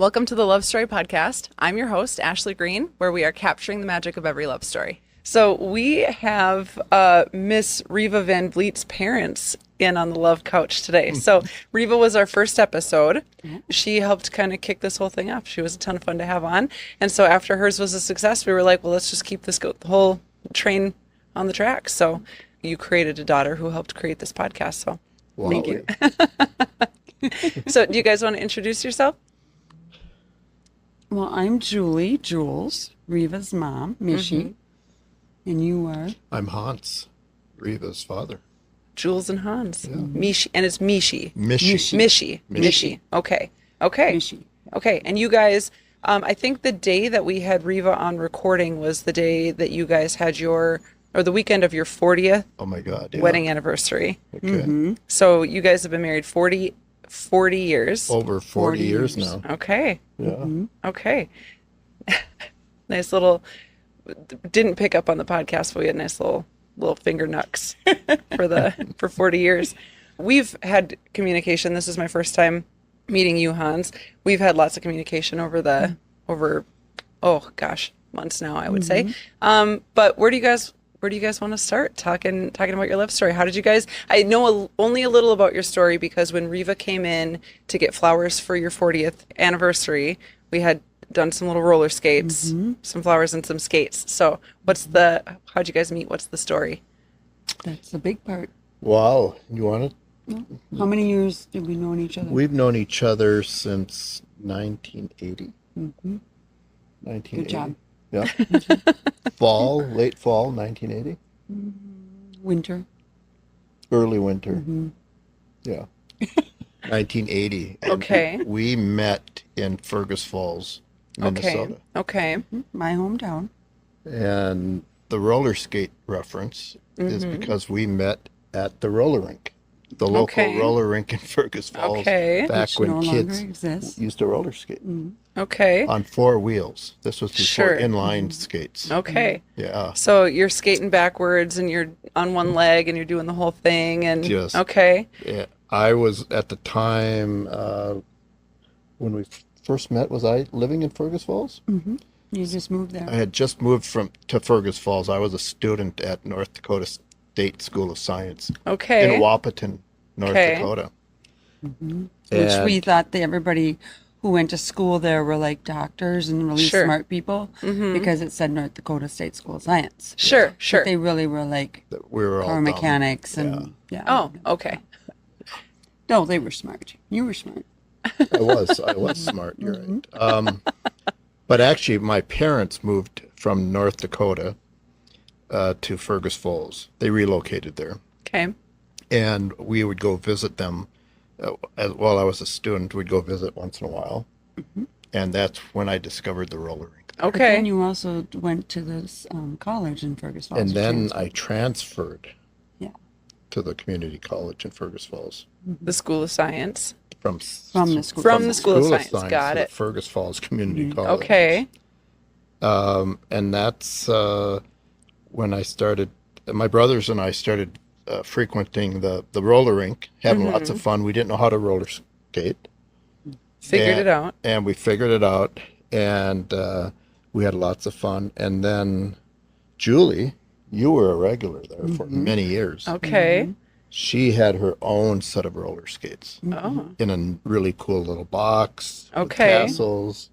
Welcome to the Love Story Podcast. I'm your host, Ashley Green, where we are capturing the magic of every love story. So we have Miss Riva Van Vliet's parents in on the Love Couch today. So Riva was our first episode. She helped kind of kick this whole thing off. She was a ton of fun to have on. And so after hers was a success, we were like, well, let's just keep this the whole train on the track. So you created a daughter who helped create this podcast. So thank you. So do you guys want to introduce yourself? Well, I'm Jules, Riva's mom, Mische, and you are? I'm Hans, Riva's father. Jules and Hans. Yeah. Mische, and it's Mische. Mische. Mische. Okay. Mische. Okay. And you guys, I think the day that we had Riva on recording was the day that you guys had the weekend of your 40th Oh my God. Yeah. wedding anniversary. Okay. So you guys have been married 40 years. Over 40 years now. Okay. Yeah. Okay. Nice little, didn't pick up on the podcast, but we had nice little finger nucks for 40 years. We've had communication. This is my first time meeting you, Hans. We've had lots of communication over months now, I would say. But where do you guys want to start talking about your love story? How did you guys, I know only a little about your story because when Riva came in to get flowers for your 40th anniversary, we had done some little roller skates, some flowers and some skates. So how'd you guys meet? What's the story? That's the big part. Wow. You want it? How many years have we known each other? We've known each other since 1980. 1980. Good job. Yeah. Late fall, 1980. Winter. Early winter. Yeah. 1980. And Okay. We met in Fergus Falls, Minnesota. Okay. My hometown. And the roller skate reference is because we met at the roller rink, the local roller rink in Fergus Falls, back Which when no kids longer exists. used to roller skate Okay. on 4 wheels. This was before Sure. inline skates. Okay. Yeah. So you're skating backwards and you're on one leg and you're doing the whole thing and Yes. okay. Yeah. I was at the time when we first met. Was I living in Fergus Falls? You just moved there. I had just moved to Fergus Falls. I was a student at North Dakota State School of Science Okay. in Wapaton, North Dakota. Which we thought that everybody who went to school there were like doctors and really Sure. smart people because it said North Dakota State School of Science. Sure. But they really were like That we were all car dumb. mechanics and Oh, okay. No, they were smart. You were smart. I was smart. You're right. But actually, my parents moved from North Dakota to Fergus Falls. They relocated there, Okay. and we would go visit them. While I was a student, we'd go visit once in a while, and that's when I discovered the roller rink. But Okay. then you also went to this college in Fergus Falls. And you then transferred. I transferred Yeah. to the community college in Fergus Falls The School of Science. from the school. From the School of Science. Got to it. Fergus Falls Community College. Okay. And that's when I started. My brothers and I started frequenting the roller rink, having lots of fun. We didn't know how to roller skate. Figured it out. And we figured it out, and we had lots of fun. And then Julie, you were a regular there for many years. Okay. She had her own set of roller skates Oh. in a really cool little box. with Okay. Tassels.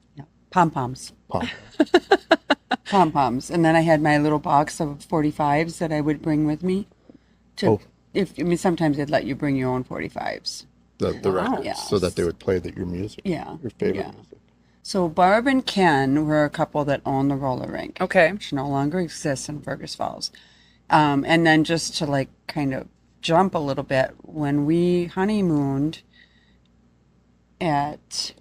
Pom-poms. Pom. Pom-poms. And then I had my little box of 45s that I would bring with me. Sometimes they'd let you bring your own 45s. The records, Yes. so that they would play your music. Yeah. Your favorite Yeah. music. So Barb and Ken were a couple that owned the roller rink. Okay. Which no longer exists in Fergus Falls. And then just to like kind of jump a little bit, when we honeymooned at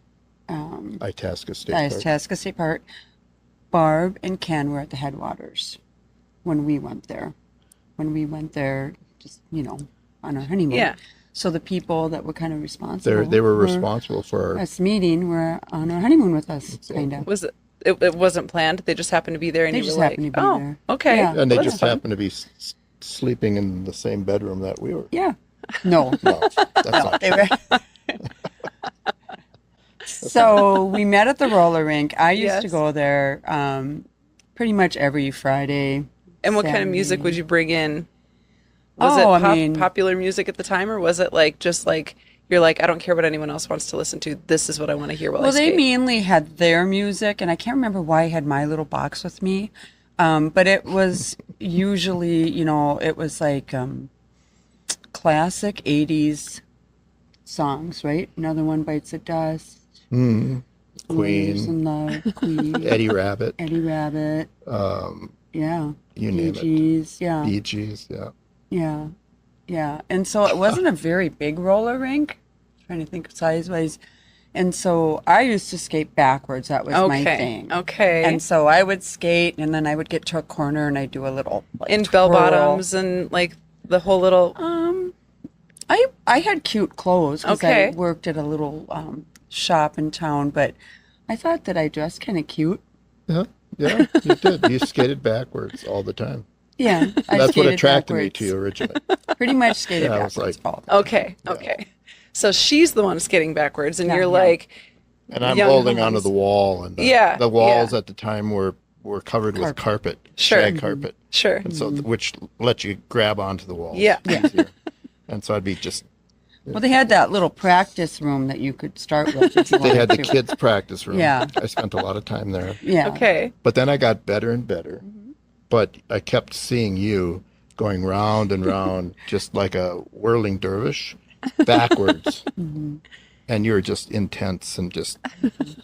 Itasca State Park. Itasca State Park, Barb and Ken were at the headwaters when we went there. Just, on our honeymoon. Yeah. So the people that were kind of responsible. They were responsible for us meeting were on our honeymoon with us, kind of. Was it wasn't planned? They just happened to be there and They you just were like, happened to be oh, there. okay. Yeah. and they Well, just that's fun. happened to be sleeping in the same bedroom that we were. Yeah. No. No, that's not They true. were. So we met at the roller rink. I used to Yes. go there pretty much every Friday. And what kind of music Saturday. would you bring in? Was Oh, it I mean- popular music at the time, or was it like just like you're like, I don't care what anyone else wants to listen to. This is what I want to hear while I Well, they skate. mainly had their music, and I can't remember why I had my little box with me. But it was usually, it was like classic 80s songs, right? Another One Bites the Dust. Mm. Warriors Queen, in Love, Queen, Eddie Rabbit, Eddie Rabbit. Yeah. you name it. Gees, yeah. Bee Gees, yeah. Yeah. Yeah. And so it wasn't a very big roller rink. Trying to think size-wise. And so I used to skate backwards. That was my Okay. thing. Okay. And so I would skate, and then I would get to a corner, and I'd do a little like, In bell twirl. bottoms and like the whole little. I had cute clothes because I Okay. worked at a little shop in town, but I thought that I dressed kind of cute. Yeah, yeah, you did. You skated backwards all the time. Yeah, I That's what skated attracted me backwards. to you originally. Pretty much skated Yeah, I was backwards. like- all the time. Okay. Okay. So she's the one skating backwards, and Yeah, you're yeah. like, And I'm Young holding Hans. onto the wall, and Yeah, the walls yeah. at the time were covered with carpet, Sure. shag carpet, sure. and so which let you grab onto the walls. Yeah. easier. And so I'd be just. Well, they had that little practice room that you could start with. If you They had the wanted to. kids' practice room. Yeah. I spent a lot of time there. Yeah. Okay. But then I got better and better. But I kept seeing you going round and round, just like a whirling dervish, backwards. And you were just intense and just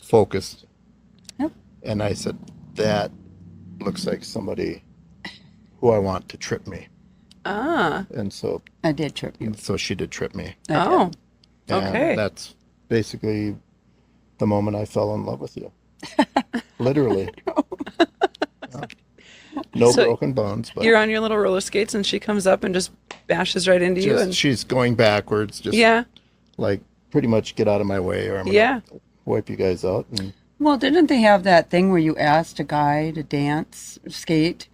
focused. Yep. And I said, that looks like somebody who I want to trip me. Ah. And so I did trip you. she did trip me. I did. Oh. And Okay. that's basically the moment I fell in love with you. Literally. Yeah. No So broken bones, but You're on your little roller skates, and she comes up and just bashes right into you. just, And she's going backwards, just yeah. like pretty much get out of my way or I'm gonna Yeah. wipe you guys out. And Well, didn't they have that thing where you asked a guy to dance, skate,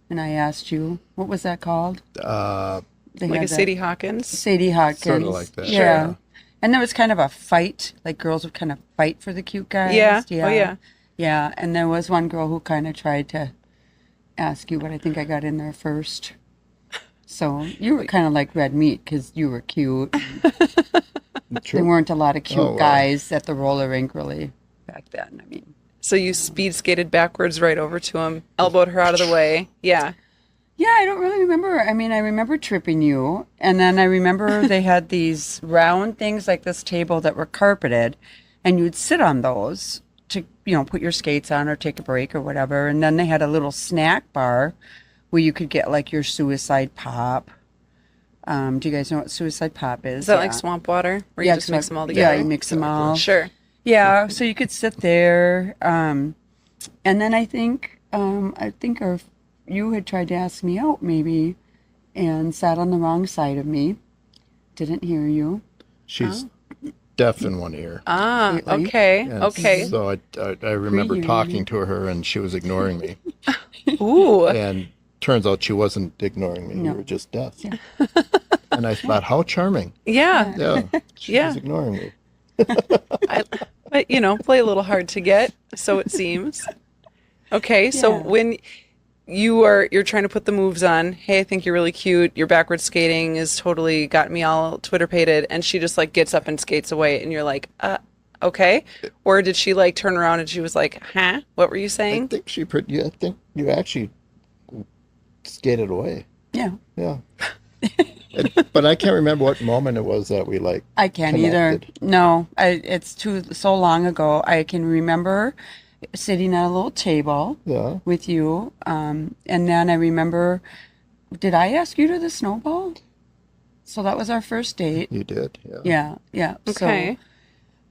and I asked you, what was that called? They Like had a that- Sadie Hawkins. Sadie Hawkins. Sort of like that. Yeah. Sure. And there was kind of a fight, like girls would kind of fight for the cute guys. Yeah. Oh, yeah. Yeah, and there was one girl who kind of tried to ask you, but I think I got in there first. So you were kind of like red meat because you were cute. There true. weren't a lot of cute Oh, wow. guys at the roller rink really back then. I mean, So you speed skated backwards right over to him, elbowed her out of the way. Yeah. yeah, I don't really remember. I mean, I remember tripping you, and then I remember they had these round things like this table that were carpeted, and you'd sit on those to, put your skates on or take a break or whatever. And then they had a little snack bar where you could get like your suicide pop. Do you guys know what suicide pop is? Is that like swamp water, where you just mix them all Yeah, together? you mix them all. Sure. Yeah, so you could sit there, and then I think you had tried to ask me out maybe, and sat on the wrong side of me. Didn't hear you. she's deaf in one ear. Ah. Completely. Okay. And Okay. So I remember Reunion. talking to her and she was ignoring me. Ooh. And turns out she wasn't ignoring me. No. You were just deaf. And I thought, how charming. Yeah. Yeah. She Yeah. was ignoring me. But play a little hard to get, so it seems. Okay, so Yeah. when you're trying to put the moves on, hey, I think you're really cute. Your backward skating is totally got me all Twitter-pated, and she just like gets up and skates away, and you're like, okay. Or did she like turn around and she was like, huh? What were you I saying? think I think you actually skated away. Yeah, Yeah. But I can't remember what moment it was that we like. I can't either. connected. No, it's so long ago. I can remember sitting at a little table Yeah. with you, and then I remember, did I ask you to the snowball? So that was our first date. You did. Yeah. Yeah, yeah. Okay.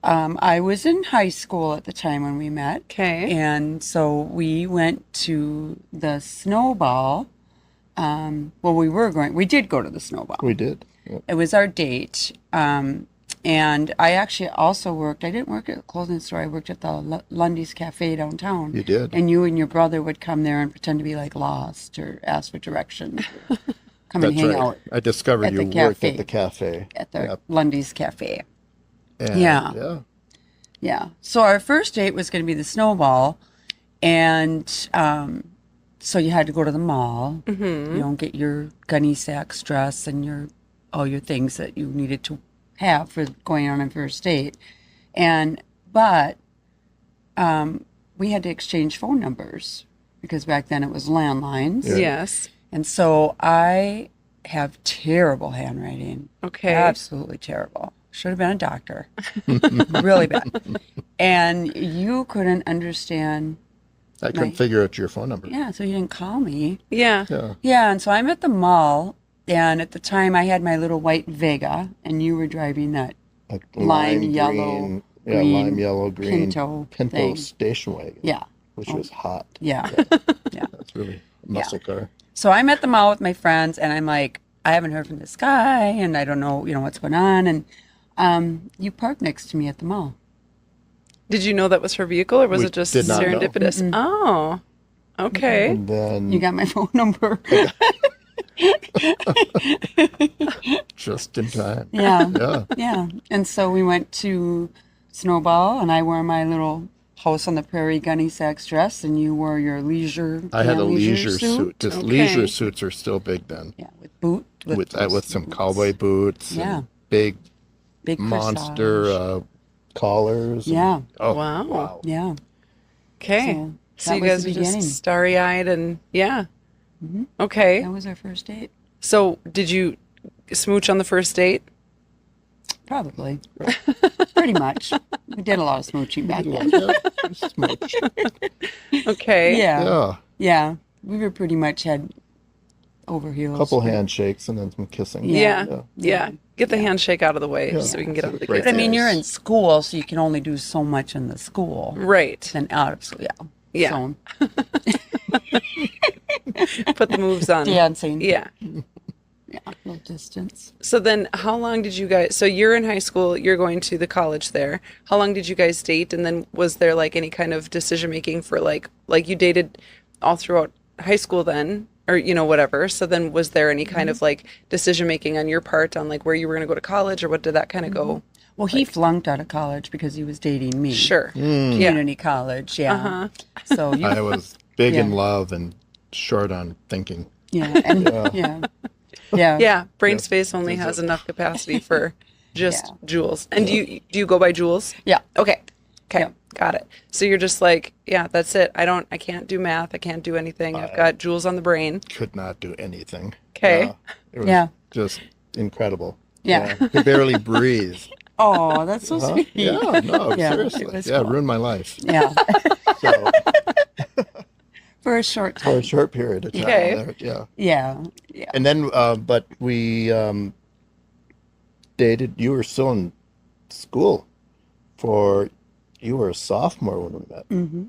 So I was in high school at the time when we met. Okay. And so we went to the snowball. We did go to the snowball. We did. Yeah. It was our date. And I actually also I didn't work at a clothing store. I worked at the Lundy's Cafe downtown. You did. And you and your brother would come there and pretend to be like lost or ask for directions. Or come and That's hang right. out I discovered at you the worked cafe. at the cafe. at the Yep. Lundy's Cafe. And, Yeah. Yeah. Yeah. So our first date was going to be the snowball. And so you had to go to the mall, get your gunny sacks dress and all your things that you needed to have for going on a first date. But we had to exchange phone numbers because back then it was landlines. Yeah. Yes. And so I have terrible handwriting. Okay. Absolutely terrible. Should have been a doctor. Really bad. And you couldn't understand. I couldn't figure out your phone number. Yeah, so you didn't call me. Yeah. Yeah. Yeah, and so I'm at the mall, and at the time I had my little white Vega, and you were driving that Like lime green, yellow, lime yellow green Pinto Pinto thing. station wagon. Yeah. Which was hot. Yeah. Yeah. That's really a muscle car. So I'm at the mall with my friends, and I'm like, I haven't heard from this guy, and I don't know, what's going on. And you parked next to me at the mall. Did you know that was her vehicle, or was We it just did not know. serendipitous? Oh, okay. And then You got my phone number. just in time. Yeah. Yeah. Yeah. And so we went to Snowball, and I wore my little House on the Prairie gunny sacks dress, and you wore your leisure. I had a leisure suit. suit. Just Okay. leisure suits are still big then. Yeah, with With some cowboy boots. Yeah. And big big monster corsage. collars. Yeah. Oh, Wow. wow. Yeah. Okay. So So that you was guys the were beginning. just starry-eyed and Okay. That was our first date. So did you smooch on the first date? Probably. Pretty much. We did a lot of smooching back then. Yeah, smooch. Okay. Yeah. Yeah. Yeah. We were pretty much head over heels. Couple handshakes and then some kissing. Yeah. Yeah. Get the handshake out of the way Yeah. so we can get on to the Right. kids. But I mean, you're in school, so you can only do so much in the school. Right. Then out of school, yeah. Yeah. So, Put the moves on. dancing. Yeah. Yeah. No distance. So then how long did you guys, so you're in high school, you're going to the college there. How long did you guys date? And then was there like any kind of decision making for like you dated all throughout high school then? Or, whatever. So then was there any kind of like decision making on your part on like where you were going to go to college, or what did that kind of go? Well, he flunked out of college because he was dating me. Sure. Community college, yeah. Uh-huh. So you, I was big in Yeah. love and short on thinking. yeah, and yeah. Yeah. Brain space only has enough capacity for just Yeah. Jules. And do you go by Jules? Yeah. Okay. Okay. Yeah. Got it. So you're just like, yeah, that's it. I can't do math. I can't do anything. I've got Jules on the brain. Could not do anything. Okay. It was Yeah. just incredible. Yeah. Could barely breathe. Oh, that's so sweet. Yeah, no, Yeah, it seriously. was Yeah, cool. ruined my life. Yeah. So, For a short for time. a short period of time. Okay. There, yeah. Yeah. Yeah. And then, but we dated, you were still in school you were a sophomore when we met. Mm-hmm.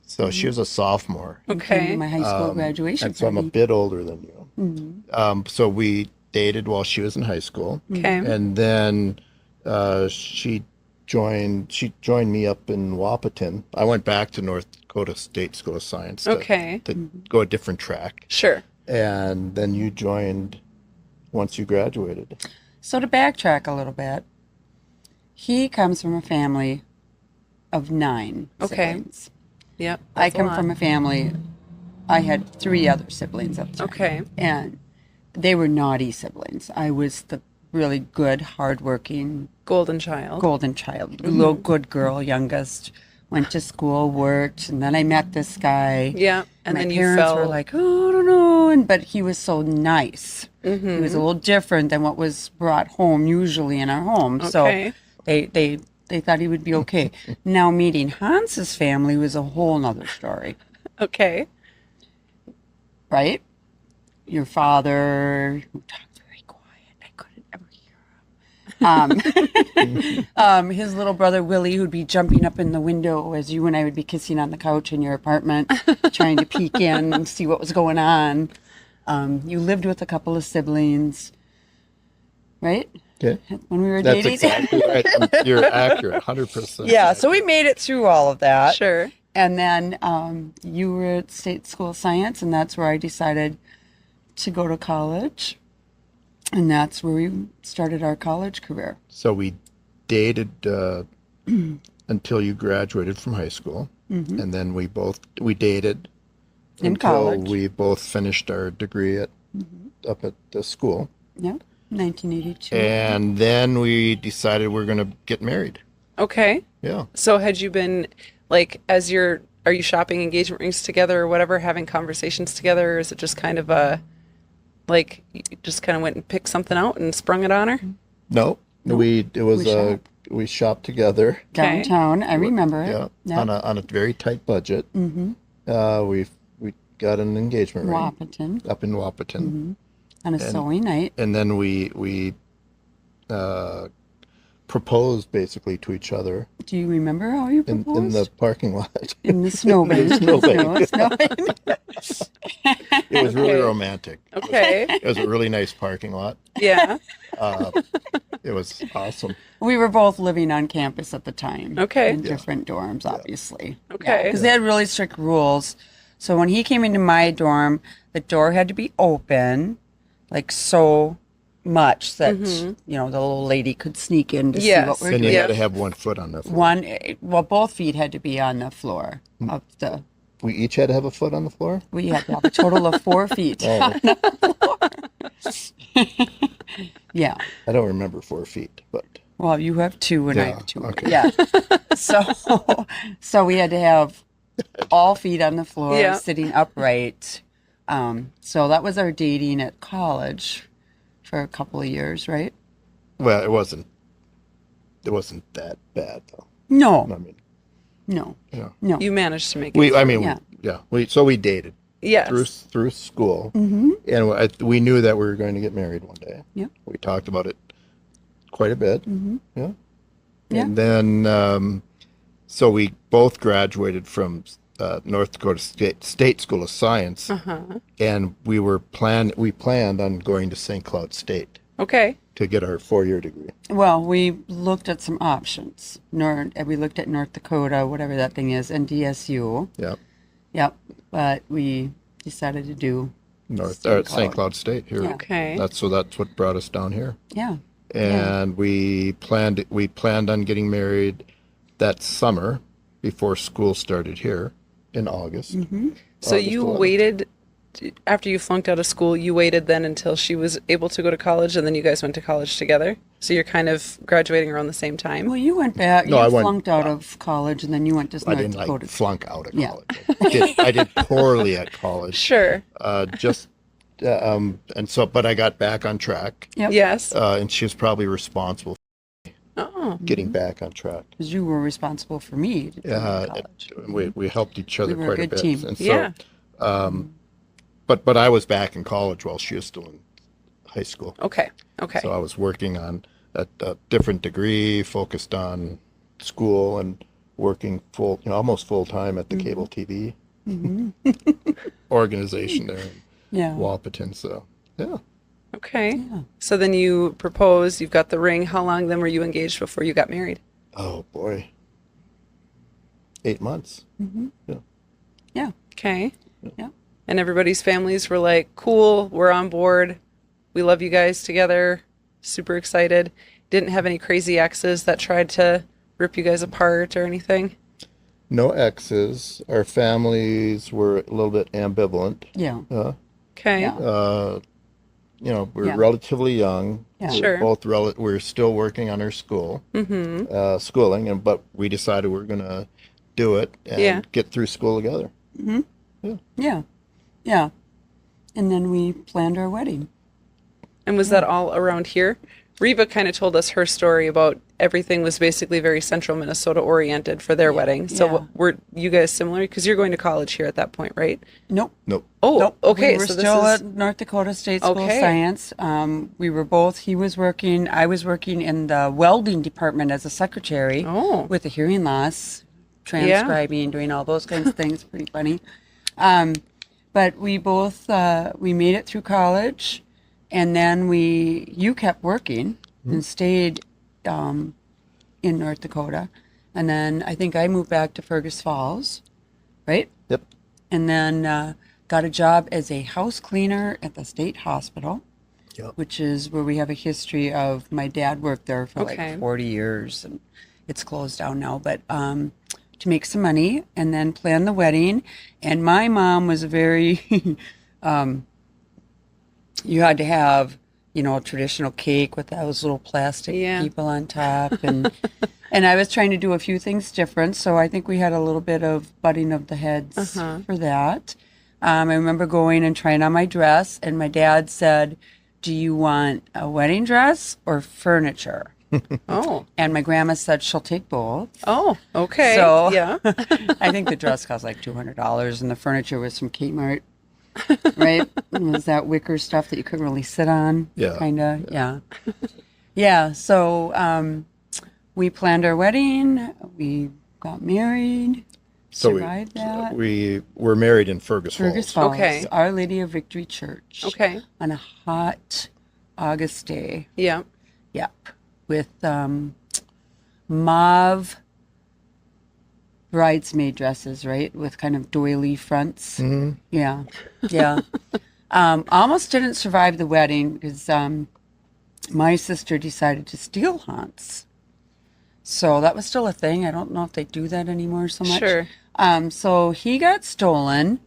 So she was a sophomore. Okay. My high school graduation And so I'm a party. bit older than you. Mm-hmm. So we dated while she was in high school. Okay. And then she joined me up in Wapaton. I went back to North Dakota State School of Science to go a different track. Sure. And then you joined once you graduated. So to backtrack a little bit, he comes from a family of 9 Okay. siblings. Yep. I come from a family, I had 3 other siblings at the time. Okay. And they were naughty siblings. I was the really good, hardworking, Golden child. golden child, little good girl, youngest. Went to school, worked, and then I met this guy. Yeah. And My then you parents fell. were like, oh, I don't know. But he was so nice. He was a little different than what was brought home usually in our home. Okay. So they thought he would be okay. Now meeting Hans's family was a whole nother story, Okay. right? Your father, who talked very quiet, I couldn't ever hear him. His little brother Willie, who'd be jumping up in the window as you and I would be kissing on the couch in your apartment, trying to peek in and see what was going on. You lived with a couple of siblings, right? Okay. When we were That's dating. exactly right. You're accurate, 100%. Yeah, so we made it through all of that. Sure. And then you were at State School of Science, and that's where I decided to go to college. And that's where we started our college career. So we dated until you graduated from high school, and then we dated In until college. we both finished our degree up at the school, Yep. 1982. and then we decided we're going to get married. Okay. Yeah. So had you been like are you shopping engagement rings together or whatever, having conversations together, or is it just kind of like you just kind of went and picked something out and sprung it on her? No, we we shopped together. Downtown. I remember it. Yeah, Yep. on a very tight budget. Mm-hmm. We got an engagement ring Wapaton. up in Wapaton, On a sewing night. and then we proposed basically to each other Do you remember how you proposed? in the parking lot. In the snowbank. snowbank. Snowbank. It was really Okay. romantic. Okay. It was a really nice parking lot. Yeah. It was awesome. We were both living on campus at the time. Okay. In different dorms, obviously. Okay. Because they had really strict rules. So when he came into my dorm, the door had to be open, like so much that, the little lady could sneak in to see Yes. what we're And you doing. had to have one foot on the floor. Both feet had to be on the floor of the. We each had to have a foot on the floor? We had to have a total of 4 feet. Oh, Yeah. I don't remember 4 feet, but Well, you have 2 and I Yeah, have 2. okay. Yeah. So we had to have all feet on the floor, Yeah. sitting upright. So that was our dating at college for a couple of years, right? well, it wasn't that bad though. No, I mean, no, yeah. no. You managed to make it. Yeah. We dated Yes. through school, and we knew that we were going to get married one day. Yep. We talked about it quite a bit. Yeah. Yeah. And then, so we both graduated from North Dakota State School of Science, and we planned on going to St. Cloud State Okay. to get our 4-year degree. Well, we looked at some options. We looked at North Dakota, whatever that thing is, and DSU. Yeah. Yep. But we decided to do. St. Cloud State here. Okay. That's what brought us down here. Yeah. And we planned on getting married that summer before school started here in August. So August you 11th. waited after you flunked out of school, you waited then until she was able to go to college, and then you guys went to college together. So you're kind of graduating around the same time. Well, you went back. No, you I went- flunked out of college, and then you went to I North didn't Dakota. flunk out of Yeah. college. I did poorly at college. Sure. But I got back on track. Yep. Yes. And she was probably responsible Oh. for getting back on track. Because you were responsible for me to go to college. We helped each other We were a quite a good bit. team. And so, Yeah. but I was back in college while she was still in high school. Okay. Okay. So I was working on a different degree, focused on school and working almost full time at the cable TV organization there in Yeah. Wapaton. So yeah, Okay. So then you proposed, you've got the ring. How long then were you engaged before you got married? oh boy, 8 months. Yeah. Okay. Yeah. And everybody's families were like, cool, we're on board. We love you guys together. Super excited. Didn't have any crazy exes that tried to rip you guys apart or anything. No exes. Our families were a little bit ambivalent. Yeah. Okay. Yeah. We're Yeah. relatively young. Yeah. Sure. We're still working on our schooling, but we decided we're gonna do it and Yeah. get through school together. Yeah. Yeah. And then we planned our wedding. And was that all around here? Reva kind of told us her story about everything was basically very central Minnesota oriented for their wedding. So Yeah. were you guys similar? Because you're going to college here at that point, right? Nope. Nope. Oh, Nope. okay. We were So still this is at North Dakota State School Okay. of Science. We were both, he was working, I was working in the welding department as a secretary with the hearing loss, transcribing, doing all those kinds of things. Pretty funny. But we both, we made it through college, and then you kept working and stayed in North Dakota. And then I think I moved back to Fergus Falls, right? Yep. And then got a job as a house cleaner at the state hospital, Yep. which is where we have a history of my dad worked there for Okay. like 40 years. And it's closed down now, but to make some money and then plan the wedding. And my mom was very, you had to have, a traditional cake with those little plastic people on top. And and I was trying to do a few things different. So I think we had a little bit of butting of the heads for that. I remember going and trying on my dress, and my dad said, "Do you want a wedding dress or furniture?" Oh. And my grandma said she'll take both. Oh, okay. So yeah. I think the dress cost like $200, and the furniture was from Kmart, right? It was that wicker stuff that you couldn't really sit on. Yeah. Kind of, yeah. So we planned our wedding. We got married. So survived that. we were married in Fergus Falls. Fergus Falls, Okay. Our Lady of Victory Church. Okay. On a hot August day. Yeah. Yep. With mauve bridesmaid dresses, right? With kind of doily fronts. Mm-hmm. Yeah. Yeah. Almost didn't survive the wedding because my sister decided to steal Hans. So that was still a thing. I don't know if they do that anymore so much. Sure. So he got stolen.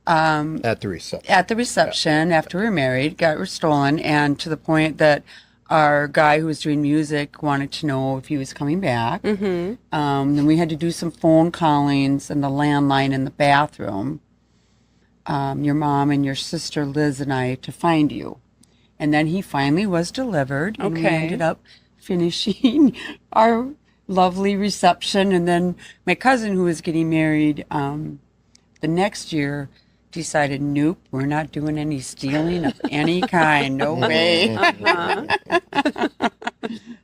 At the reception. At the reception, after we were married, got stolen, and to the point that our guy who was doing music wanted to know if he was coming back. Mm-hmm. Then we had to do some phone callings and the landline in the bathroom. Your mom and your sister Liz and I to find you. And then he finally was delivered. And we Okay. ended up finishing our lovely reception. And then my cousin who was getting married the next year decided, nope, we're not doing any stealing of any kind. No way.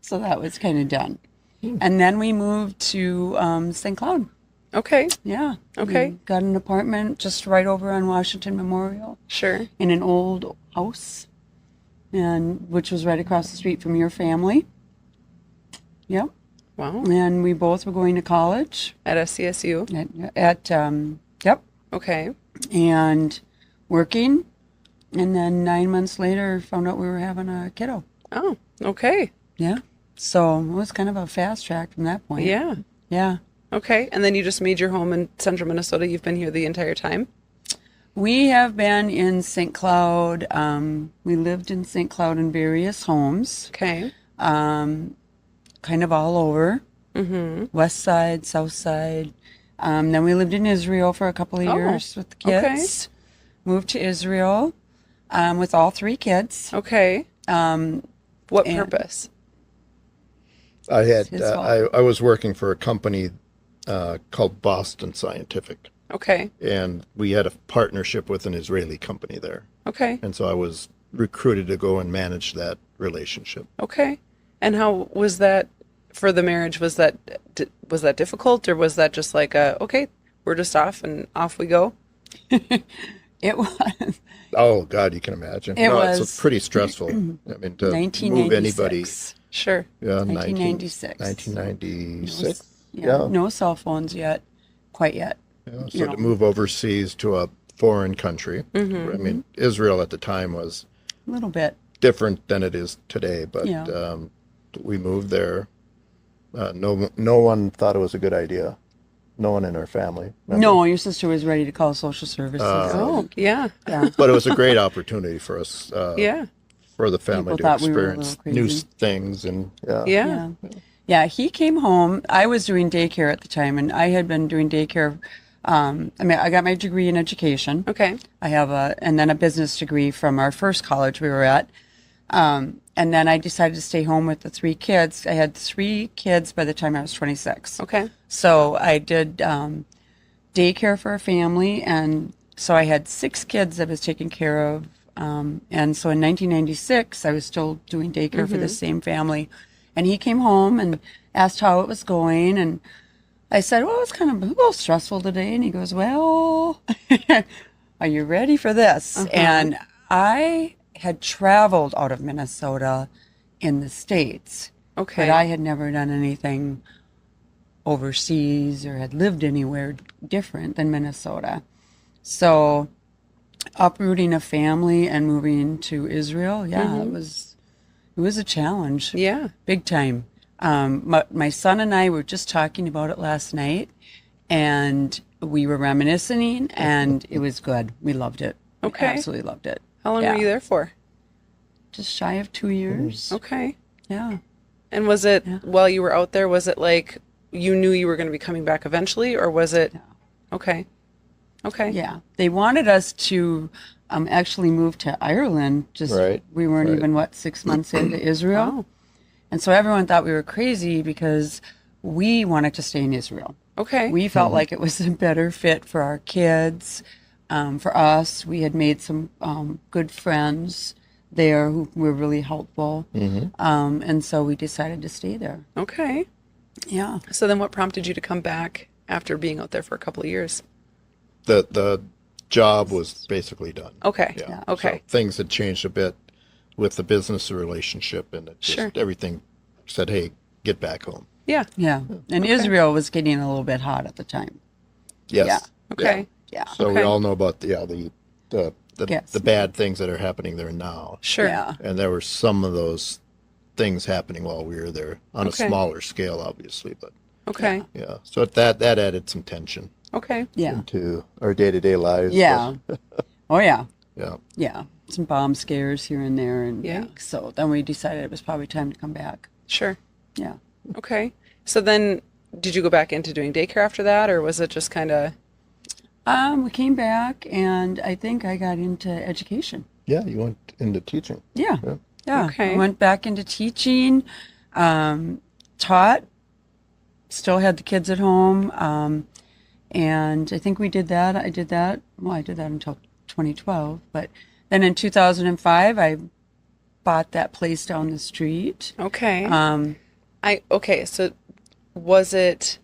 So that was kind of done. And then we moved to St. Cloud. Okay. Yeah. Okay. We got an apartment just right over on Washington Memorial Sure. in an old house, and which was right across the street from your family. Yep. Wow. And we both were going to college At SCSU. yep. Okay. And working, and then 9 months later found out we were having a kiddo. Oh, okay. Yeah. So it was kind of a fast track from that point. Yeah. Yeah. Okay. And then you just made your home in central Minnesota. You've been here the entire time? We have been in St. Cloud. We lived in St. Cloud in various homes, Okay. kind of all over. Mm-hmm. West side, south side. Then we lived in Israel for a couple of years with the kids. Moved to Israel with all 3 kids. Okay. What and- purpose? I had His fault. I was working for a company called Boston Scientific, Okay. and we had a partnership with an Israeli company there, Okay. and so I was recruited to go and manage that relationship. Okay. And how was that for the marriage? Was that difficult, or was that just like okay, we're just off and off we go? It was Oh God, you can imagine. It It's was pretty stressful. I mean, to move anybody. 1996. Sure. Yeah, 1996. 1996. Yeah. No cell phones yet, quite yet. Yeah, so to move overseas to a foreign country. Mm-hmm. I mean, Israel at the time was A little bit. different than it is today, but Yeah. we moved there. No one thought it was a good idea. No one in our family. Remember? No, your sister was ready to call social services. Oh, yeah. yeah. But it was a great opportunity for us, Yeah. for the family People to thought we were a experience little new crazy. things. And Yeah. Yeah. Yeah, he came home. I was doing daycare at the time, and I had been doing daycare. I got my degree in education. Okay. I have and then a business degree from our first college we were at. And then I decided to stay home with the 3 kids. I had 3 kids by the time I was 26. Okay. So I did daycare for a family, and so I had 6 kids I was taking care of. And so in 1996, I was still doing daycare for the same family. And he came home and asked how it was going. And I said, well, it was kind of a little stressful today. And he goes, well, are you ready for this? And I had traveled out of Minnesota in the States, Okay. but I had never done anything overseas or had lived anywhere different than Minnesota. So uprooting a family and moving to Israel, it was a challenge. Yeah. Big time. My son and I were just talking about it last night, and we were reminiscing, and it was good. We loved it. Okay. We absolutely loved it. How long Yeah. were you there for? Just shy of 2 years. Okay. Yeah. And was it, while you were out there, was it like you knew you were going to be coming back eventually, or was it? Okay. Okay. Yeah. They wanted us to actually move to Ireland. Just Right, we weren't right. even 6 months into Israel. Wow. And so everyone thought we were crazy because we wanted to stay in Israel. Okay. We felt like it was a better fit for our kids, for us. We had made some good friends there who were really helpful. And so we decided to stay there. Okay. Yeah. So then what prompted you to come back after being out there for a couple of years? The job was basically done. Okay. Yeah. Okay. So things had changed a bit with the business relationship, and it just Sure. everything said, "Hey, get back home." Yeah. And Israel was getting a little bit hot at the time. Yes. Yeah. Okay. Yeah. So we Okay. all know about the Yes. the bad things that are happening there now, Sure. Yeah. and there were some of those things happening while we were there on Okay. a smaller scale, obviously, but Okay. yeah. So that added some tension Okay. Yeah. into our day-to-day lives. Yeah. Oh, yeah. Yeah. Yeah. Some bomb scares here and there. And Yeah. so then we decided it was probably time to come back. Sure. Yeah. Okay. So then did you go back into doing daycare after that, or was it just kind of? We came back, and I think I got into education. Yeah, you went into teaching. Yeah. Yeah. Yeah. Okay. I went back into teaching, taught, still had the kids at home. And I think we did that. I did that until 2012. But then in 2005, I bought that place down the street. Okay. Um, Okay. So was it?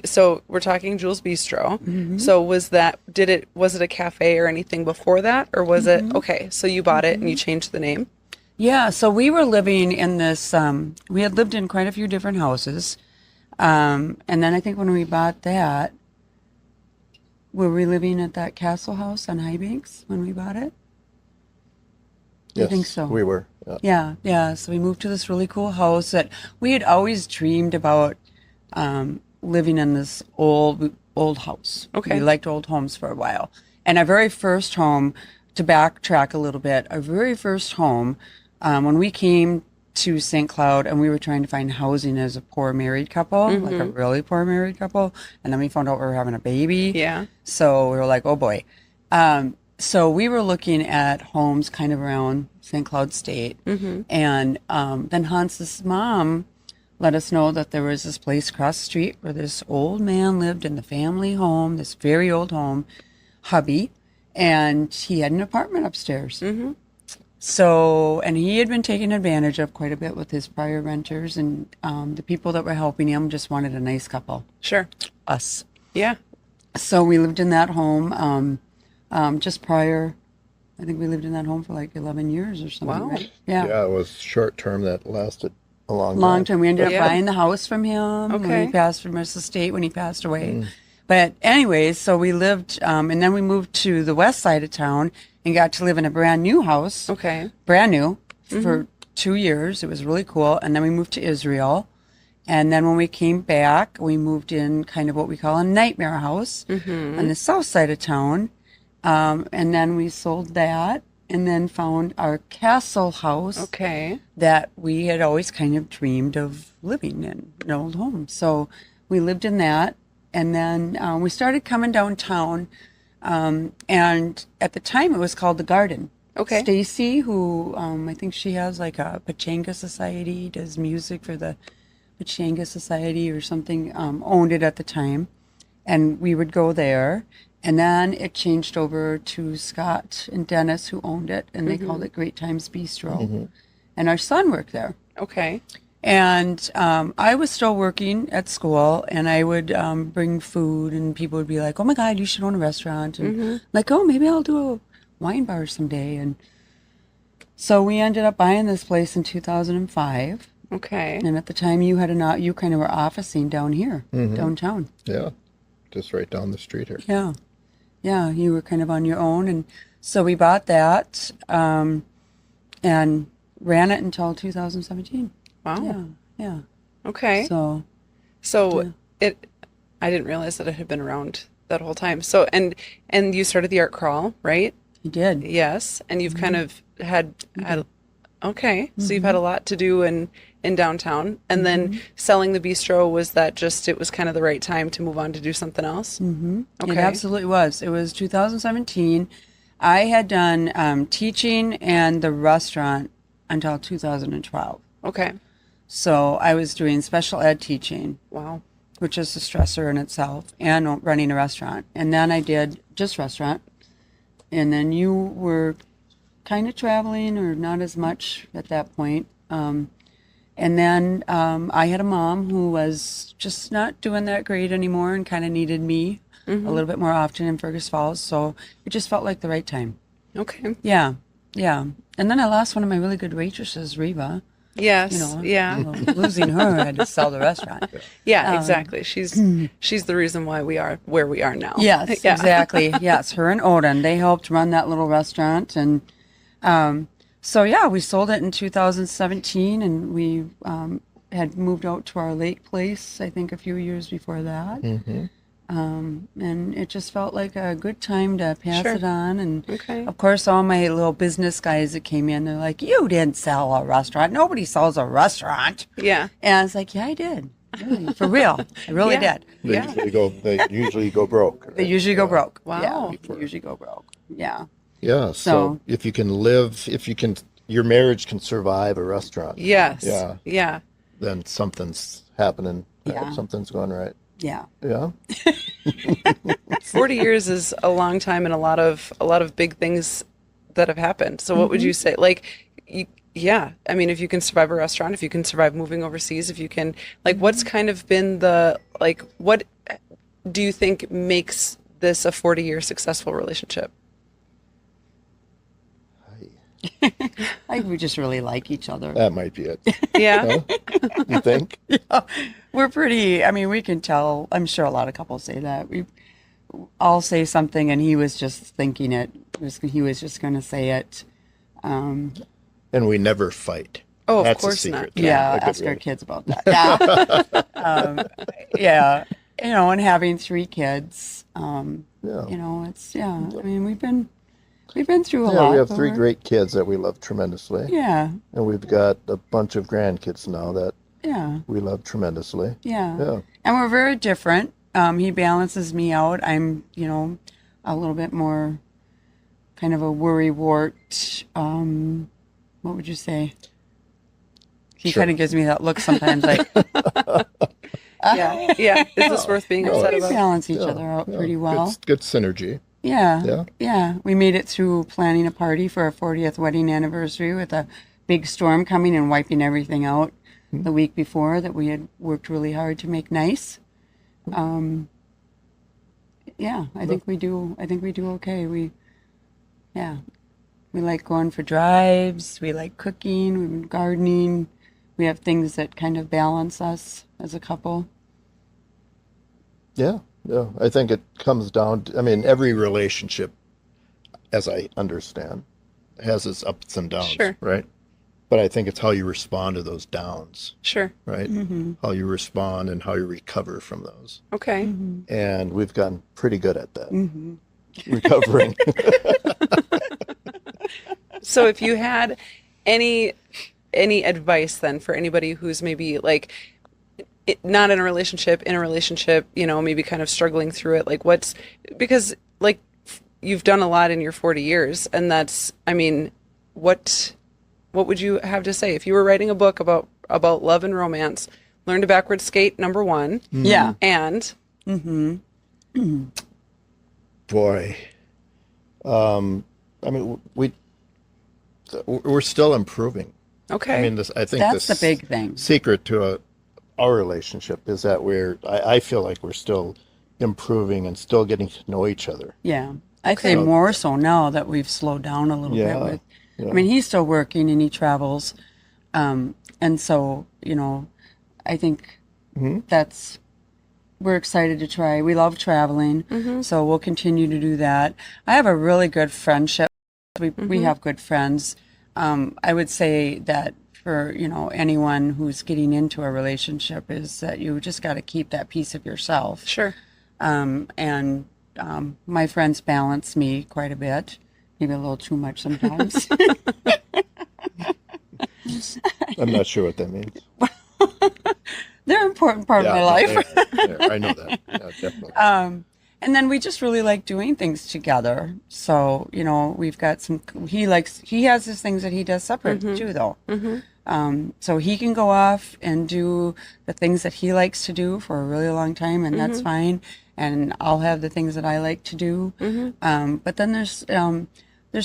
So we're talking Jules Bistro. So was it a cafe or anything before that, or was it okay? So you bought it and you changed the name. Yeah, so we were living in this, we had lived in quite a few different houses. And then I think when we bought that, were we living at that castle house on High Banks when we bought it? Yes, I think so. We were. Yeah. Yeah. So we moved to this really cool house that we had always dreamed about living in this old house. Okay. We liked old homes for a while. And our very first home, to backtrack a little bit, our very first home, when we came to St. Cloud and we were trying to find housing as a poor married couple, like a really poor married couple, and then we found out we were having a baby. Yeah. So we were like, oh boy. So we were looking at homes kind of around St. Cloud State. And then Hans's mom let us know that there was this place across the street where this old man lived in the family home, this very old home, hubby, and he had an apartment upstairs. So, and he had been taken advantage of quite a bit with his prior renters, and the people that were helping him just wanted a nice couple, Sure. us. Yeah. So we lived in that home just prior. I think we lived in that home for like 11 years or something. Wow. Right? Yeah, it was short term that lasted a Long time. We ended up Yeah. buying the house from him when Okay. he passed from his estate when he passed away. But anyways, so we lived, and then we moved to the west side of town and got to live in a brand new house. Okay. Brand new for 2 years. It was really cool. And then we moved to Israel. And then when we came back, we moved in kind of what we call a nightmare house on the south side of town. And then we sold that and then found our castle house Okay. that we had always kind of dreamed of living in an old home. So we lived in that. And then we started coming downtown. And at the time, it was called the Garden. Okay. Stacy, who I think she has like a Pachanga Society, does music for the Pachanga Society or something, owned it at the time. And we would go there. And then it changed over to Scott and Dennis, who owned it, and they called it Great Times Bistro. And our son worked there. Okay. And I was still working at school, and I would bring food, and people would be like, "Oh my God, you should own a restaurant," and like, "Oh, maybe I'll do a wine bar someday." And so we ended up buying this place in 2005. Okay. And at the time, you kind of were officing down here, downtown. Yeah, just right down the street here. Yeah. Yeah, you were kind of on your own. And so we bought that and ran it until 2017. Wow. Yeah. Yeah. Okay. So I didn't realize that it had been around that whole time. So, and you started the art crawl, right? I did. Yes. And you've kind of had, okay. So you've Mm-hmm. had a lot to do in downtown. And then selling the bistro, was that just, it was kind of the right time to move on to do something else? Mm-hmm. Okay. It absolutely was. It was 2017. I had done teaching and the restaurant until 2012. Okay. So I was doing special ed teaching, Wow. which is a stressor in itself, and running a restaurant. And then I did just restaurant. And then you were kind of traveling, or not as much at that point. And then I had a mom who was just not doing that great anymore and kind of needed me a little bit more often in Fergus Falls. So it just felt like the right time. Okay. Yeah. Yeah. And then I lost one of my really good waitresses, Reva. Yes. You know, Yeah. losing her, I had to sell the restaurant. Yeah, exactly. She's the reason why we are where we are now. Yes, Yeah. exactly. Yes, her and Odin, they helped run that little restaurant. And so, yeah, we sold it in 2017, and we had moved out to our lake place, I think, a few years before that. And it just felt like a good time to pass Sure. it on. And Okay. of course, all my little business guys that came in, they're like, "You didn't sell a restaurant. Nobody sells a restaurant." Yeah. And I was like, "Yeah, I did. Really, for real. I really Yeah. did." They usually go broke. Right? They usually go broke. Wow. Yeah, they usually go broke. Yeah. Yeah. So So- if you can live, your marriage can survive a restaurant. Yes. Yeah. Yeah. Then something's happening. Right? Yeah. Something's going right. Yeah. Yeah. 40 years is a long time, and a lot of big things that have happened. So what would you say? Like, yeah, I mean, if you can survive a restaurant, if you can survive moving overseas, if you can, like, what's kind of been what do you think makes this a 40-year successful relationship? I think we just really like each other. That might be it. Yeah. Huh? You think? We're pretty, I mean, we can tell. I'm sure a lot of couples say that. I'll say something and he was just thinking it. He was just going to say it. And we never fight. Oh, of That's a course secret. not. Yeah, A good ask our way. kids about that. Yeah. Yeah. You know, and having 3 kids, Yeah. you know, it's, I mean, we've been through a Yeah, lot. we have but 3 we're- great kids that we love tremendously. Yeah. And we've got a bunch of grandkids now that Yeah. we love tremendously. Yeah. Yeah. And we're very different. He balances me out. I'm, you know, a little bit more kind of a worrywart. What would you say? He Sure. kind of gives me that look sometimes, like Yeah. Yeah. Is this worth being upset we about? balance each Yeah, other out yeah. pretty well. Good synergy. Yeah. Yeah. Yeah. We made it through planning a party for our 40th wedding anniversary with a big storm coming and wiping everything out the week before that we had worked really hard to make nice. Yeah, I think we do. I think we do okay. We like going for drives. We like cooking. We've been gardening. We have things that kind of balance us as a couple. Yeah. Yeah. I think it comes down to, I mean, every relationship, as I understand, has its ups and downs, Sure. right? But I think it's how you respond to those downs, Sure. right? How you respond and how you recover from those. Okay. And we've gotten pretty good at that, recovering. So if you had any advice then for anybody who's maybe like not in a relationship, you know, maybe kind of struggling through it, like because like you've done a lot in your 40 years, and that's, I mean, what would you have to say if you were writing a book about love and romance? Learn to backward skate, number 1. Yeah. And Boy. I mean, we're still improving. okay. I mean, I think That's this the big thing. secret to our relationship is that I feel like we're still improving and still getting to know each other. Yeah. I'd say more so now that we've slowed down a little Yeah, bit with, yeah. I mean, he's still working and he travels. And so, you know, I think we're excited to try. We love traveling. So we'll continue to do that. I have a really good friendship. We have good friends. I would say that for, anyone who's getting into a relationship is that you just got to keep that piece of yourself. Sure. And my friends balance me quite a bit, maybe a little too much sometimes. I'm not sure what that means. They're an important part of my life. I know that. Yeah, definitely. And then we just really like doing things together. So, we've got he has his things that he does separate too, though. So he can go off and do the things that he likes to do for a really long time, and that's fine. And I'll have the things that I like to do. But then there's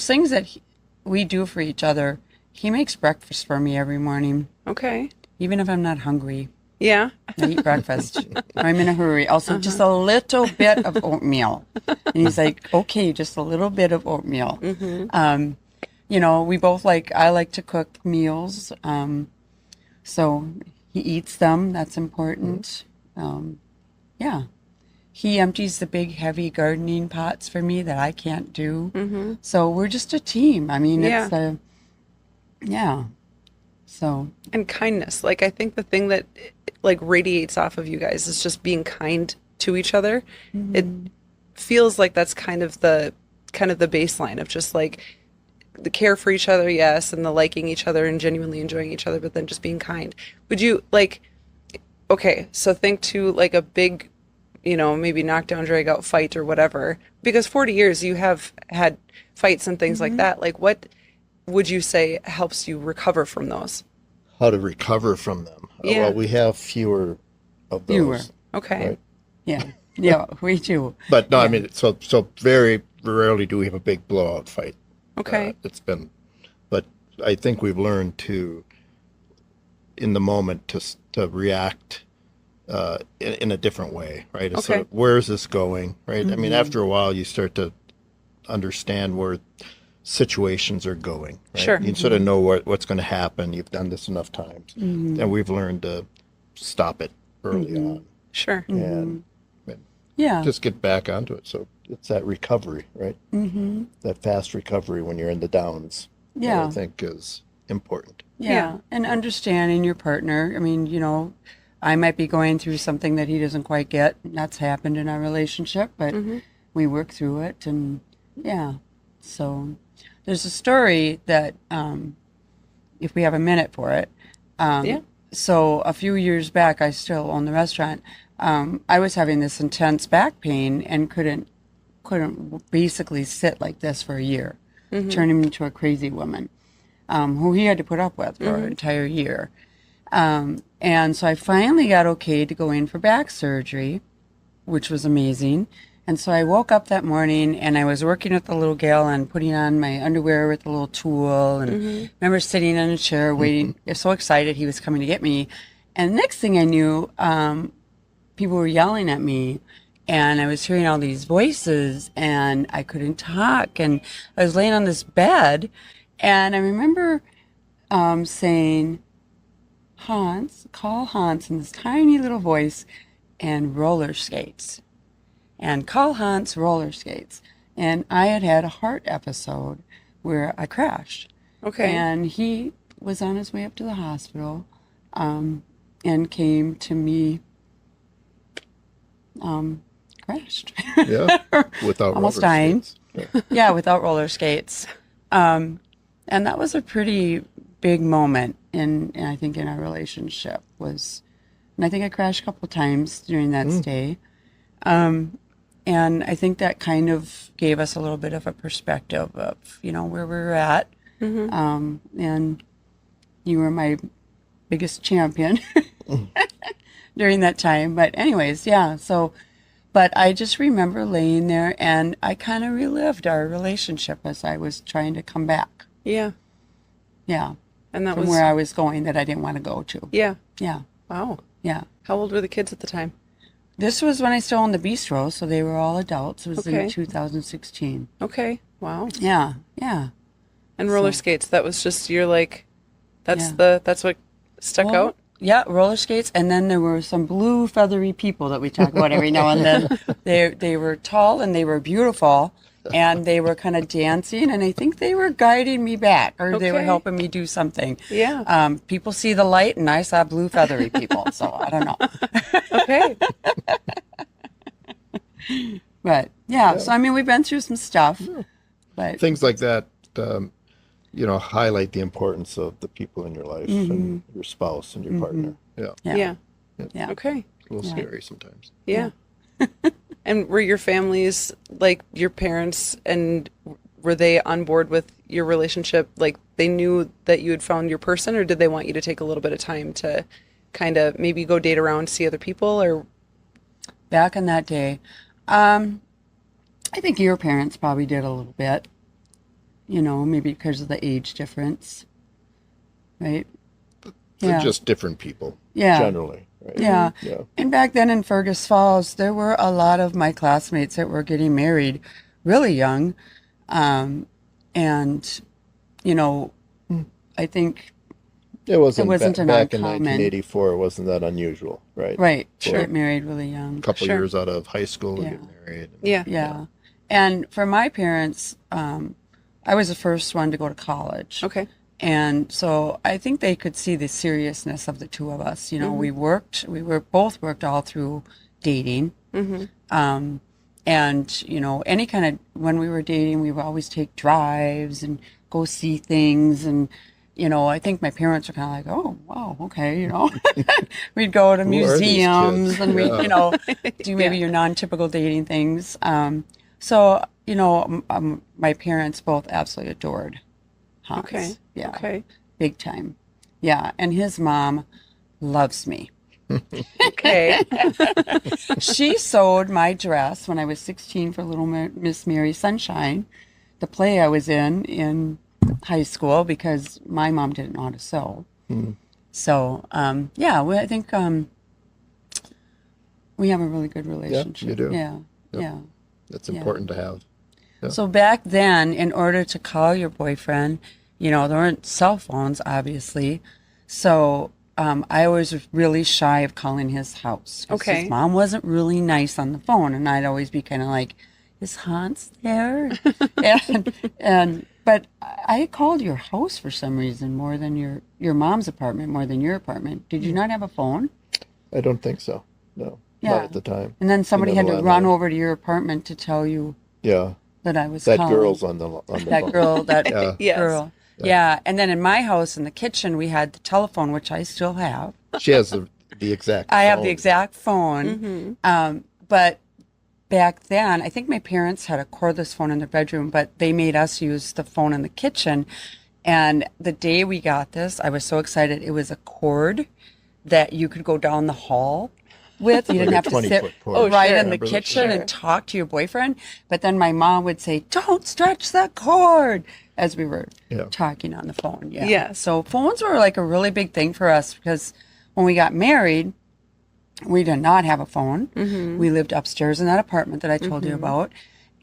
things that we do for each other. He makes breakfast for me every morning. Okay. Even if I'm not hungry. Yeah. I eat breakfast. I'm in a hurry. Also, just a little bit of oatmeal. And he's like, okay, just a little bit of oatmeal. We both I like to cook meals. So he eats them. That's important. Yeah. He empties the big, heavy gardening pots for me that I can't do. So we're just a team. I mean, it's So. And kindness. I think the thing that radiates off of you guys is just being kind to each other. It feels like that's kind of the baseline of just the care for each other, yes, and the liking each other and genuinely enjoying each other, but then just being kind. Would you okay, so think to a big, maybe knockdown, drag out fight or whatever, because 40 years you have had fights and things like that. What would you say helps you recover from those? How to recover from them? Yeah. Well, we have fewer of those. Okay. Right? Yeah, we do. But no, I mean, so very rarely do we have a big blowout fight. Okay. But I think we've learned to, in the moment, to react in a different way, right? It's sort of, where is this going, right? I mean, after a while, you start to understand where situations are going, right? Sure. You sort of know what's going to happen. You've done this enough times, and we've learned to stop it early on. Sure. And Yeah. just get back onto it. So it's that recovery, right? That fast recovery when you're in the downs. Yeah. I think is important. Yeah. And understanding your partner. I mean, I might be going through something that he doesn't quite get. That's happened in our relationship, but we work through it. And so there's a story that, if we have a minute for it. So a few years back, I still own the restaurant. I was having this intense back pain and couldn't basically sit like this for a year, turning me into a crazy woman, who he had to put up with for an entire year. And so I finally got okay to go in for back surgery, which was amazing. And so I woke up that morning and I was working with the little gal and putting on my underwear with a little tool, and remember sitting in a chair waiting. I was so excited he was coming to get me. And the next thing I knew, people were yelling at me, and I was hearing all these voices, and I couldn't talk, and I was laying on this bed, and I remember saying, Hans, call Hans, in this tiny little voice, and roller skates, and call Hans roller skates. And I had had a heart episode where I crashed. Okay. And he was on his way up to the hospital, and came to me, crashed. Yeah. Without Almost roller dying. skates. Yeah. Yeah, without roller skates. And that was a pretty big moment I think in our relationship and I think I crashed a couple times during that stay. And I think that kind of gave us a little bit of a perspective of, where we were at. And you were my biggest champion during that time. But anyways, yeah. So, but I just remember laying there and I kind of relived our relationship as I was trying to come back. Yeah. Yeah. And that From was where I was going that I didn't want to go to. Yeah. Yeah. Wow. Yeah. How old were the kids at the time? This was when I still owned the bistro, so they were all adults. It was Okay. in 2016. Okay. Wow. Yeah. Yeah. And roller skates, that was just that's what stuck Well, out? Yeah, roller skates, and then there were some blue feathery people that we talk about every now and then. They were tall and they were beautiful, and they were kind of dancing, and I think they were guiding me back, or they were Okay. helping me do something. Yeah. People see the light, and I saw blue feathery people, so I don't know. Okay. But yeah, so I mean, we've been through some stuff, but Things like that, highlight the importance of the people in your life and your spouse and your partner. Yeah. Yeah. yeah. Okay. A little scary sometimes. Yeah. And were your families, like your parents, and were they on board with your relationship? Like they knew that you had found your person, or did they want you to take a little bit of time to kind of maybe go date around, see other people, or? Back in that day, I think your parents probably did a little bit, maybe because of the age difference, right? They're just different people. Yeah. Generally. Right? Yeah. Yeah. And back then in Fergus Falls, there were a lot of my classmates that were getting married really young. And, I think, It wasn't, wasn't an back in uncommon- 1984. It wasn't that unusual, right? right, to Sure. get married really young. A couple Sure. years out of high school Yeah. and get married. Yeah. Yeah. And for my parents, I was the first one to go to college. Okay. And so I think they could see the seriousness of the two of us. We both worked all through dating. And, any kind of, when we were dating, we would always take drives and go see things. And, I think my parents were kind of like, oh, wow, okay, We'd go to Who are these museums kids? and we'd, Yeah. do maybe your non-typical dating things. So, my parents both absolutely adored Hans. Okay. Yeah. Okay. Big time. Yeah. And his mom loves me. Okay. She sewed my dress when I was 16 for Little Miss Mary Sunshine, the play I was in high school, because my mom didn't know how to sew. So, I think we have a really good relationship. you do. Yeah. Yep. Yeah. That's important to have. Yeah. So back then, in order to call your boyfriend, there weren't cell phones, obviously. So I was really shy of calling his house. 'Cause Okay. His mom wasn't really nice on the phone, and I'd always be kind of like, "Is Hans there?" But I called your house for some reason more than your mom's apartment, more than your apartment. Did you not have a phone? I don't think so. No. Yeah. Not at the time. And then somebody You had know, to the run landline. over to your apartment to tell you Yeah. that I was That calling. girl's on the That phone. girl, that Yeah. Yes. girl. Yeah. And then in my house in the kitchen, we had the telephone, which I still have. She has the exact I have the phone. exact phone. But back then, I think my parents had a cordless phone in their bedroom, but they made us use the phone in the kitchen. And the day we got this, I was so excited. It was a cord that you could go down the hall with. You Like didn't a have to 20-foot sit cord. right sure. in the Remember that? kitchen Sure. and talk to your boyfriend. But then my mom would say, "Don't stretch that cord," as we were Yeah. talking on the phone. Yeah. Yes. So phones were like a really big thing for us, because when we got married, we did not have a phone. We lived upstairs in that apartment that I told you about.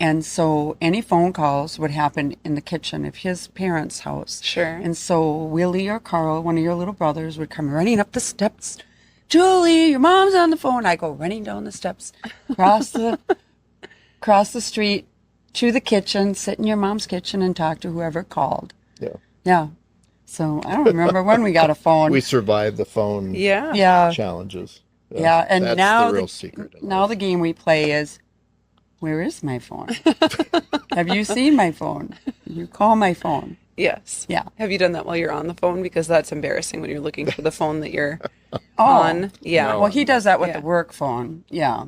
And so any phone calls would happen in the kitchen of his parents' house. Sure. And so Willie or Carl, one of your little brothers, would come running up the steps. "Julie, your mom's on the phone." I go running down the steps, across the street to the kitchen, sit in your mom's kitchen and talk to whoever called. Yeah. Yeah. So I don't remember when we got a phone. We survived the phone Yeah. Yeah. challenges. Yeah, and That's now the real secret. in now life. the game we play is, where is my phone? Have you seen my phone? You call my phone. Yes. Yeah. Have you done that while you're on the phone? Because that's embarrassing when you're looking for the phone that you're Oh, on. Yeah. No. well, he does that with Yeah. the work phone. Yeah.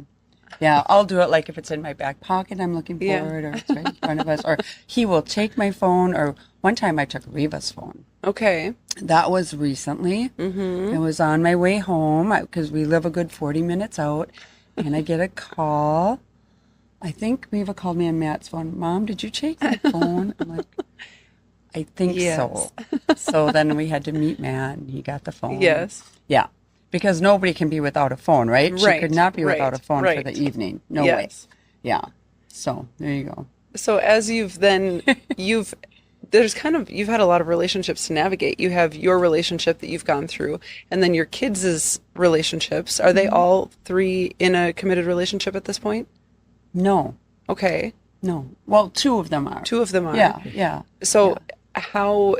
Yeah, I'll do it like if it's in my back pocket, I'm looking for Yeah. it, or it's right in front of us, or he will take my phone. Or one time I took Reva's phone. Okay. That was recently. It was on my way home, because we live a good 40 minutes out, and I get a call. I think Reva called me on Matt's phone. "Mom, did you take my phone?" I'm like, "I think Yes. so." So then we had to meet Matt, and he got the phone. Yes. Yeah. Because nobody can be without a phone, right? She Right, could not be right, without a phone for right. the evening. No way. Yes. Yeah. So there you go. So as you've had a lot of relationships to navigate. You have your relationship that you've gone through, and then your kids' relationships. Are they all three in a committed relationship at this point? No. Okay. No. Well, two of them are. Two of them are. Yeah, yeah. So how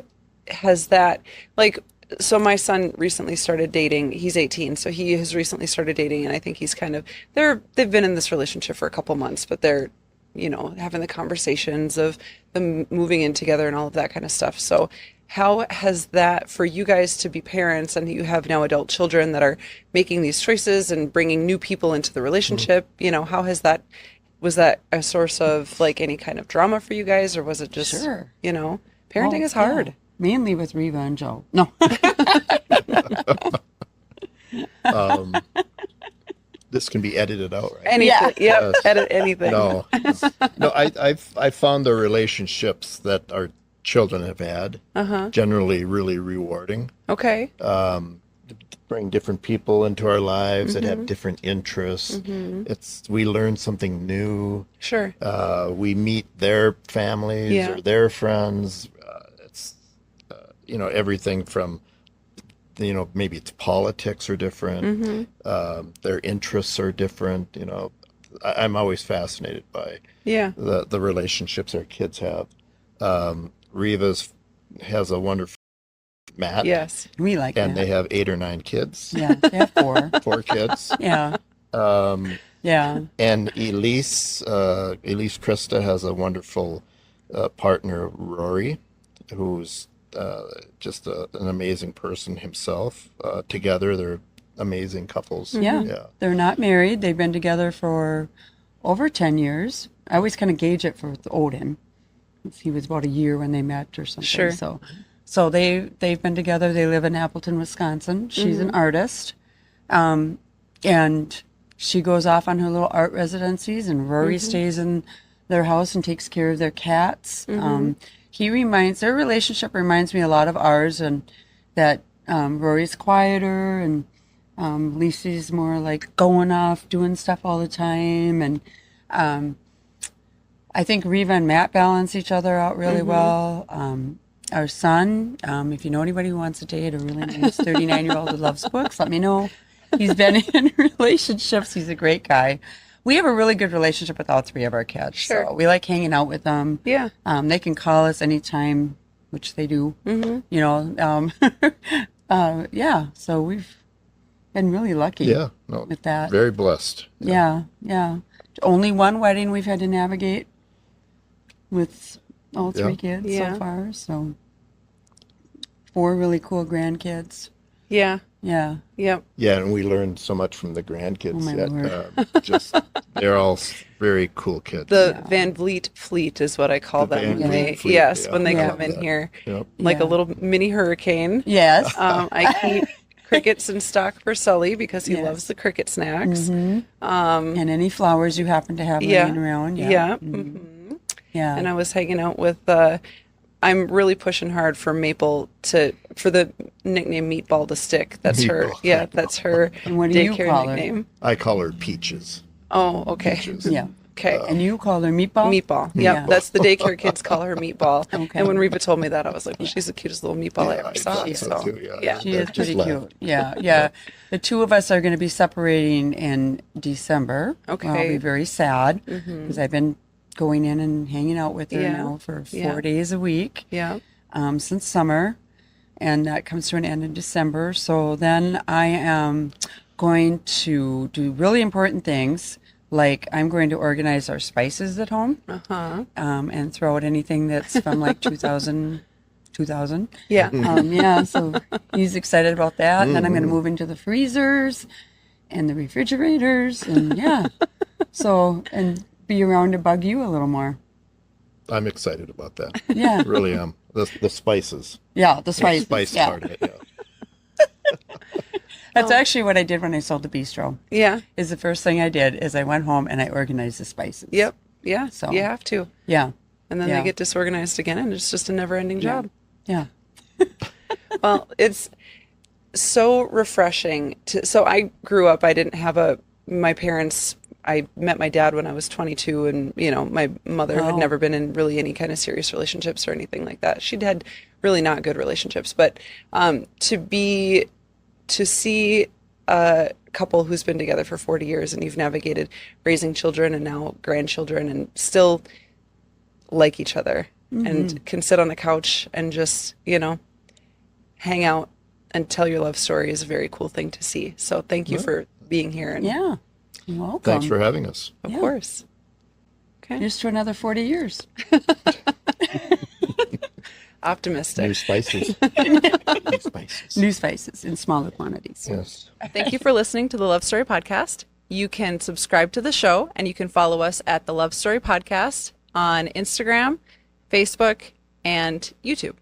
has that, like, so my son recently started dating. He's 18, so he has recently started dating, and I think he's kind of, they've been in this relationship for a couple months, but they're, you know, having the conversations of them moving in together and all of that kind of stuff. So how has that, for you guys to be parents, and you have now adult children that are making these choices and bringing new people into the relationship, you know, how has that, was that a source of like any kind of drama for you guys, or was it just, Sure. you know, parenting is hard. Yeah. Mainly with Reva and Joe. No. This can be edited out, right? Anything. Yeah. Yep. Yes. Edit anything. No, no. I found the relationships that our children have had generally really rewarding. Okay. Bring different people into our lives that have different interests. We learn something new. Sure. We meet their families or their friends. It's you know, everything from, you know, maybe it's politics are different. Their interests are different. You know, I'm always fascinated by the relationships our kids have. Reva's has a wonderful Matt. Yes. We like And that. they have 8 or 9 kids. Yeah, they have 4. 4 kids. Yeah. Yeah. And Elise Krista has a wonderful partner, Rory, who's just an amazing person himself. Together, they're amazing couples. Yeah. They're not married. They've been together for over 10 years. I always kind of gauge it for Odin. He was about a year when they met or something. Sure. So they've been together. They live in Appleton, Wisconsin. She's an artist. And she goes off on her little art residencies, and Rory stays in their house and takes care of their cats. Their relationship reminds me a lot of ours, and that Rory's quieter, and Lisi's more like going off, doing stuff all the time. And I think Reva and Matt balance each other out really well. Our son, if you know anybody who wants to date a really nice 39-year-old who loves books, let me know. He's been in relationships. He's a great guy. We have a really good relationship with all 3 of our kids. Sure. So we like hanging out with them. Yeah. They can call us anytime, which they do. You know, yeah. So we've been really lucky with that. Very blessed. Yeah. Only one wedding we've had to navigate with all 3 kids so far. So 4 really cool grandkids. Yeah. Yeah. Yep. Yeah, and we learned so much from the grandkids. Oh, my Lord. They're all very cool kids. The Van Vliet fleet is what I call The them. Van Vliet fleet, When they I come love in that. here, Yep. like a little mini hurricane. Yes. I keep crickets in stock for Sully because he Yes. loves the cricket snacks. And any flowers you happen to have laying around. Yeah. Yeah. And I was hanging out with, I'm really pushing hard for Maple for the nickname Meatball to stick. That's her. Meatball. Yeah, that's her And what do you daycare call her? nickname. I call her Peaches. Oh, okay. Peaches. Yeah. Okay. And you call her Meatball? Meatball. Yep. Yeah. That's the daycare kids call her Meatball. Okay. And when Reba told me that, I was like, well, she's the cutest little meatball I Yeah, ever I saw. thought so So, too, yeah. She is Just pretty laugh. cute. Yeah. The 2 of us are going to be separating in December. Okay. I'll be very sad because I've been going in and hanging out with her Yeah. now for 4 Yeah. days a week Yeah. since summer. And that comes to an end in December. So then I am going to do really important things. Like I'm going to organize our spices at home and throw out anything that's from like 2000. Yeah. So he's excited about that. And then I'm going to move into the freezers and the refrigerators and and be around to bug you a little more. I'm excited about that. Yeah. Really am. The spices. Yeah, the spices. Spice yeah. part of it, That's actually what I did when I sold the bistro. Yeah. Is the first thing I did is I went home and I organized the spices. Yep. Yeah. So- you have to. Yeah. And then Yeah. they get disorganized again, and it's just a never-ending job. Yeah. Well, it's so refreshing so I grew up, I didn't have my parents, I met my dad when I was 22, and my mother had Oh. never been in really any kind of serious relationships or anything like that. She'd had really not good relationships, but to see a couple who's been together for 40 years and you've navigated raising children and now grandchildren and still like each other and can sit on a couch and just, hang out and tell your love story is a very cool thing to see. So thank you for being here. And Yeah. You're welcome. Thanks for having us. Of course. Okay. Here's to another 40 years. Optimistic. New spices. New spices. New spices in smaller quantities. Yes. Thank you for listening to the Love Story Podcast. You can subscribe to the show and you can follow us at the Love Story Podcast on Instagram, Facebook, and YouTube.